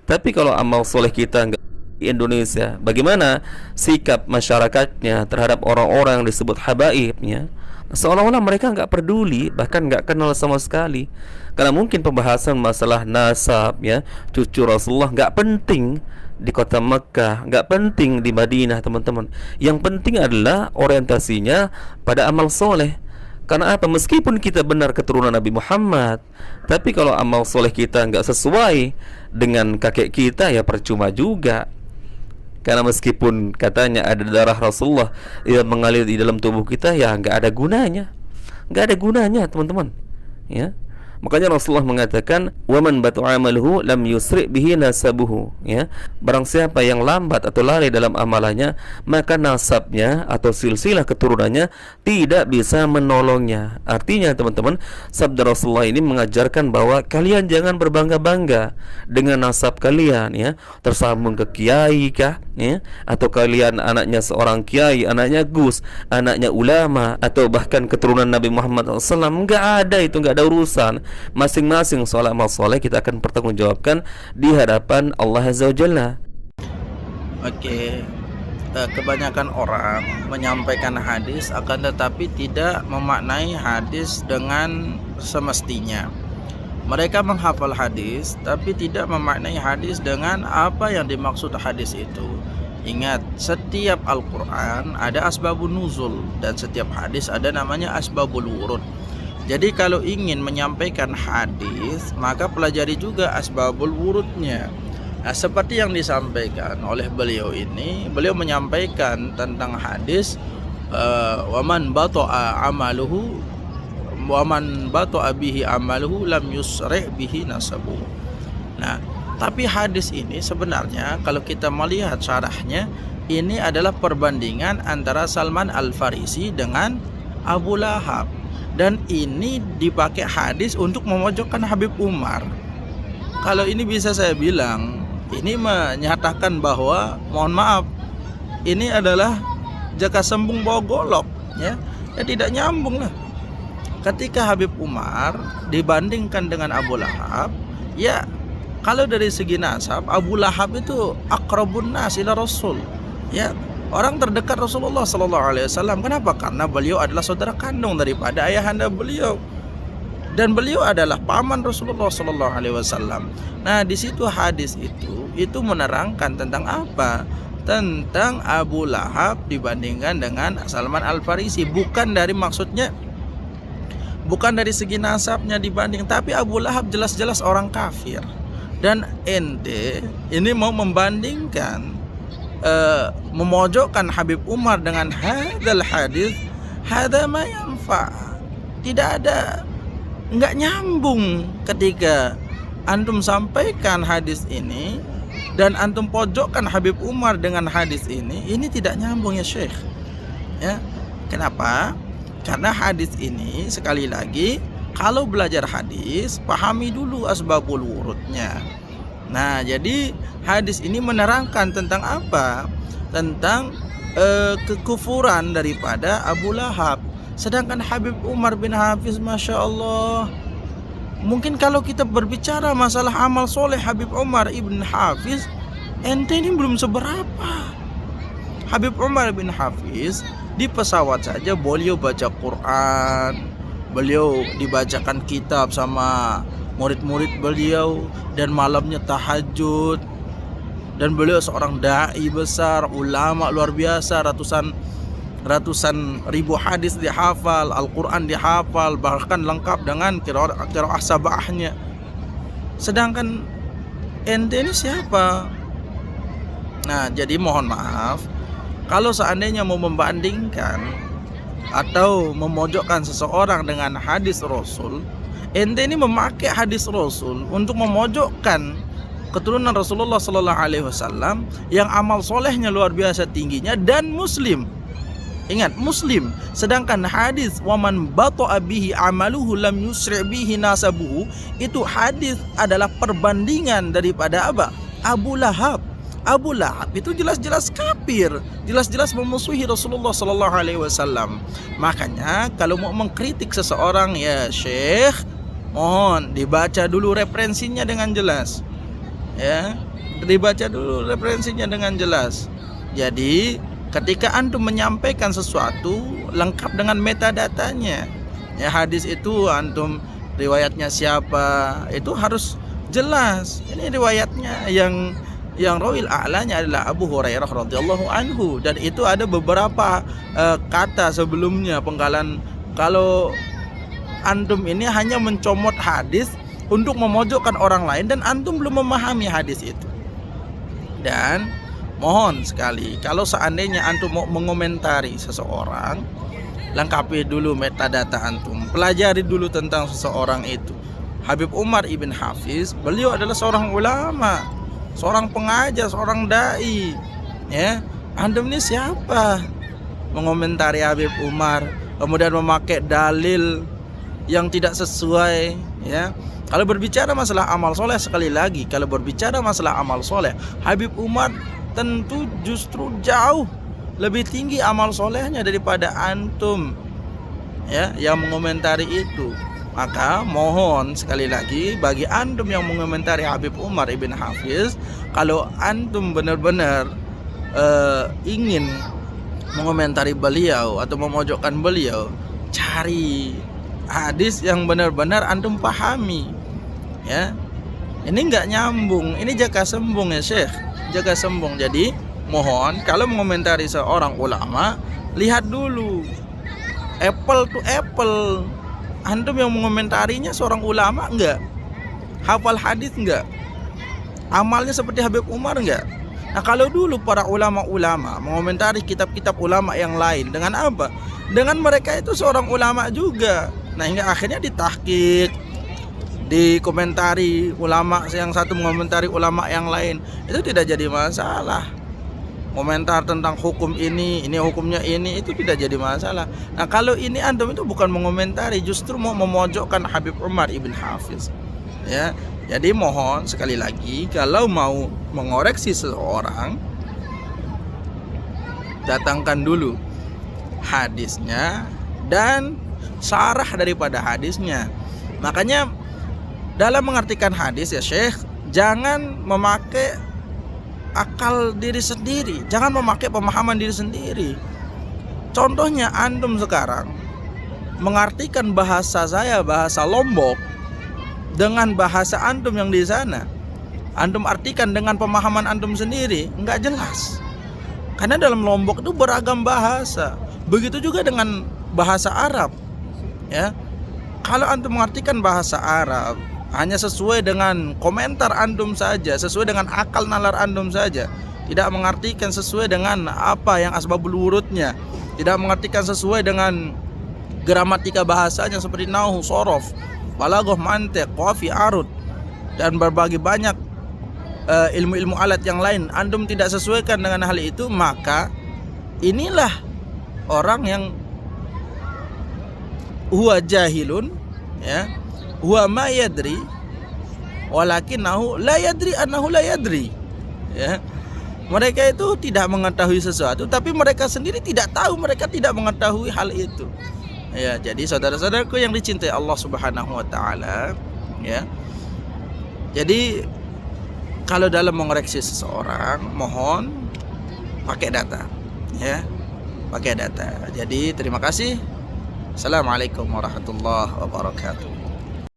Tapi kalau amal soleh kita nggak di Indonesia, bagaimana sikap masyarakatnya terhadap orang-orang yang disebut habaibnya? Seolah-olah mereka nggak peduli, bahkan nggak kenal sama sekali. Karena mungkin pembahasan masalah nasab, ya, cucu Rasulullah nggak penting di kota Mekah, nggak penting di Madinah, teman-teman. Yang penting adalah orientasinya pada amal soleh. Karena apa? Meskipun kita benar keturunan Nabi Muhammad, tapi kalau amal soleh kita nggak sesuai dengan kakek kita, ya percuma juga. Karena meskipun katanya ada darah Rasulullah yang mengalir di dalam tubuh kita, ya nggak ada gunanya, nggak ada gunanya, teman-teman. Ya, makanya Rasulullah mengatakan, "Waman batu amaluhu lam yusri bihi nasabuhu." Ya, barang siapa yang lambat atau lalai dalam amalannya, maka nasabnya atau silsilah keturunannya tidak bisa menolongnya. Artinya, teman-teman, sabda Rasulullah ini mengajarkan bahwa kalian jangan berbangga-bangga dengan nasab kalian, ya, tersambung ke kiai kah, ya, atau kalian anaknya seorang kiai, anaknya gus, anaknya ulama, atau bahkan keturunan Nabi Muhammad SAW. Nggak ada itu, nggak ada urusan. Masing-masing soal amal soleh kita akan pertanggungjawabkan di hadapan Allah Azza wa Jalla. Oke, kebanyakan orang menyampaikan hadis akan tetapi tidak memaknai hadis dengan semestinya. Mereka menghafal hadis tapi tidak memaknai hadis dengan apa yang dimaksud hadis itu. Ingat, setiap Al-Quran ada asbabun nuzul dan setiap hadis ada namanya asbabul wurud. Jadi kalau ingin menyampaikan hadis, maka pelajari juga asbabul wurudnya. Nah, seperti yang disampaikan oleh beliau ini, beliau menyampaikan tentang hadis waman bata'a amaluhu waman bata'a bihi amaluhu lam yusri' bihi nasabuhu. Nah, tapi hadis ini sebenarnya kalau kita melihat syarahnya, ini adalah perbandingan antara Salman Al-Farisi dengan Abu Lahab. Dan ini dipakai hadis untuk memojokkan Habib Umar. Kalau ini bisa saya bilang, ini menyatakan bahwa, mohon maaf, ini adalah jaka sembung bawa golok, ya tidak nyambung lah. Ketika Habib Umar dibandingkan dengan Abu Lahab, ya kalau dari segi nasab, Abu Lahab itu aqrabun nas ila Rasul, ya, orang terdekat Rasulullah Sallallahu Alaihi Wasallam. Kenapa? Karena beliau adalah saudara kandung daripada ayahanda beliau, dan beliau adalah paman Rasulullah Sallallahu Alaihi Wasallam. Nah, di situ hadis itu menerangkan tentang apa? Tentang Abu Lahab dibandingkan dengan Salman Al-Farisi. Bukan dari maksudnya, bukan dari segi nasabnya dibanding, tapi Abu Lahab jelas-jelas orang kafir. Dan ente ini mau membandingkan, memojokkan Habib Umar dengan hadal hadis, hada ma yanfa. Tidak ada, nggak nyambung ketika antum sampaikan hadis ini dan antum pojokkan Habib Umar dengan hadis ini tidak nyambung, ya Syekh. Ya, kenapa? Karena hadis ini, sekali lagi, kalau belajar hadis, pahami dulu asbabul wurudnya. Nah, jadi hadis ini menerangkan tentang apa? Tentang kekufuran daripada Abu Lahab. Sedangkan Habib Umar bin Hafiz, Masya Allah, mungkin kalau kita berbicara masalah amal soleh Habib Umar ibn Hafiz, ente ini belum seberapa. Habib Umar bin Hafiz di pesawat saja beliau baca Quran, beliau dibacakan kitab sama murid-murid beliau, dan malamnya tahajud, dan beliau seorang dai besar, ulama luar biasa, ratusan ribu hadis dihafal, Al-Quran dihafal, bahkan lengkap dengan qiraah sabahnya. Sedangkan ente ini siapa? Nah, jadi mohon maaf, kalau seandainya mau membandingkan atau memojokkan seseorang dengan hadis Rasul, ente ini memakai hadis Rasul untuk memojokkan keturunan Rasulullah Sallallahu Alaihi Wasallam yang amal solehnya luar biasa tingginya dan Muslim. Ingat, Muslim. Sedangkan hadis waman bata'a bihi amaluhu lam yusri' bihi nasabuhu, itu hadis adalah perbandingan daripada apa? Abu Lahab. Abu Lahab itu jelas-jelas kafir, jelas-jelas memusuhi Rasulullah Sallallahu Alaihi Wasallam. Makanya kalau mau mengkritik seseorang, ya Syekh, mohon dibaca dulu referensinya dengan jelas, ya. dibaca dulu referensinya dengan jelas. Jadi ketika antum menyampaikan sesuatu lengkap dengan metadatanya. Ya, hadis itu antum riwayatnya siapa, itu harus jelas. Ini riwayatnya yang rawil a'lanya adalah Abu Hurairah radhiyallahu anhu, dan itu ada beberapa kata sebelumnya penggalan. Kalau antum ini hanya mencomot hadis untuk memojokkan orang lain dan antum belum memahami hadis itu. Dan mohon sekali, kalau seandainya antum mau mengomentari seseorang, lengkapi dulu metadata antum, pelajari dulu tentang seseorang itu. Habib Umar ibn Hafiz, beliau adalah seorang ulama, seorang pengajar, seorang dai. Ya, antum ini siapa mengomentari Habib Umar, kemudian memakai dalil yang tidak sesuai? Ya, kalau berbicara masalah amal soleh, sekali lagi, kalau berbicara masalah amal soleh, Habib Umar tentu justru jauh lebih tinggi amal solehnya daripada antum, ya, yang mengomentari itu. Maka mohon sekali lagi, bagi antum yang mengomentari Habib Umar ibn Hafiz, kalau antum benar-benar ingin mengomentari beliau atau memojokkan beliau, cari hadis yang benar-benar antum pahami. Ya, ini nggak nyambung, ini jaga sembung ya Syekh, jaga sembung. Jadi mohon kalau mengomentari seorang ulama, lihat dulu apple to apple. Antum yang mengomentarinya seorang ulama enggak? Hafal hadis enggak? Amalnya seperti Habib Umar enggak? Nah, kalau dulu para ulama-ulama mengomentari kitab-kitab ulama yang lain, dengan apa? Dengan mereka itu seorang ulama juga. Nah, hingga akhirnya ditahqiq, dikomentari ulama yang satu mengomentari ulama yang lain, itu tidak jadi masalah. Komentar tentang hukum ini hukumnya ini, itu tidak jadi masalah. Nah, kalau ini antum itu bukan mengomentari, justru mau memojokkan Habib Umar ibn Hafiz. Ya, jadi mohon sekali lagi, kalau mau mengoreksi seseorang, datangkan dulu hadisnya dan syarah daripada hadisnya. Makanya dalam mengartikan hadis ya Syekh, jangan memakai akal diri sendiri, jangan memakai pemahaman diri sendiri. Contohnya antum sekarang mengartikan bahasa saya, bahasa Lombok, dengan bahasa antum yang di sana, antum artikan dengan pemahaman antum sendiri, nggak jelas. Karena dalam Lombok itu beragam bahasa. Begitu juga dengan bahasa Arab. Ya, kalau antum mengartikan bahasa Arab hanya sesuai dengan komentar antum saja, sesuai dengan akal nalar antum saja, tidak mengartikan sesuai dengan apa yang asbabul wurudnya, tidak mengartikan sesuai dengan gramatika bahasanya seperti nahwu, shorof, balaghah, mantiq, qafi, arud, dan berbagai banyak ilmu-ilmu alat yang lain, antum tidak sesuaikan dengan hal itu, maka inilah orang yang huwa jahilun, ya, huwa ma yadri walakinahu la yadri annahu la yadri. Ya, mereka itu tidak mengetahui sesuatu, tapi mereka sendiri tidak tahu, mereka tidak mengetahui hal itu. Ya, jadi saudara-saudaraku yang dicintai Allah Subhanahu wa taala, ya. Jadi kalau dalam mengoreksi seseorang, mohon pakai data, ya. Pakai data. Jadi terima kasih. Assalamualaikum warahmatullahi wabarakatuh.